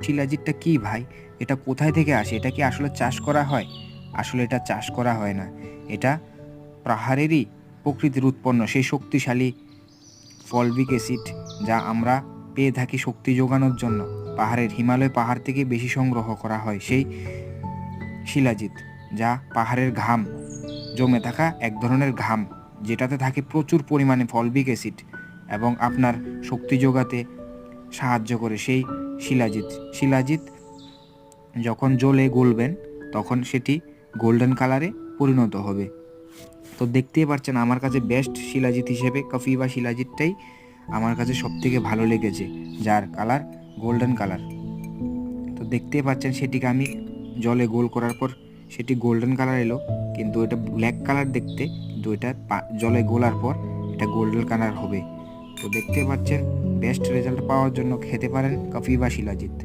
শিলাজিৎটা কি ভাই? এটা কোথায় থেকে আসে? এটা কি আসলে চাষ করা হয়? আসলে এটা চাষ করা হয় না। এটা পাহাড়েরই প্রকৃতির উৎপন্ন সেই শক্তিশালী ফলভিক অ্যাসিড, যা আমরা পেয়ে থাকি শক্তি যোগানোর জন্য। হিমালয় পাহাড় থেকে বেশি সংগ্রহ করা হয় সেই শিলাজিৎ, যা পাহাড়ের ঘাম জমে থাকা এক ধরনের ঘাম, যেটাতে থাকে প্রচুর পরিমাণে ফলভিক অ্যাসিড এবং আপনার শক্তি যোগাতে সাহায্য করে সেই শিলাজিৎ। শিলাজিৎ যখন জ্বলে গলবেন তখন সেটি গোল্ডেন কালারে পরিণত হবে। তো দেখতেই পাচ্ছেন আমার কাছে বেস্ট শিলাজিৎ হিসেবে কপিভা শিলাজিৎটাই আমার কাছে সবথেকে ভালো লেগেছে, যার কালার গোল্ডেন কালার। তো দেখতেই পাচ্ছেন সেটিকে আমি জলে গোল করার পর সেটি গোল্ডেন কালার এলো, কিন্তু এটা ব্ল্যাক কালার দেখতে, কিন্তু এটা জলে গোলার পর এটা গোল্ডেন কালার হবে। তো দেখতে পাচ্ছেন বেস্ট রেজাল্ট পাওয়ার জন্য খেতে পারেন কপিভা শিলাজিৎ।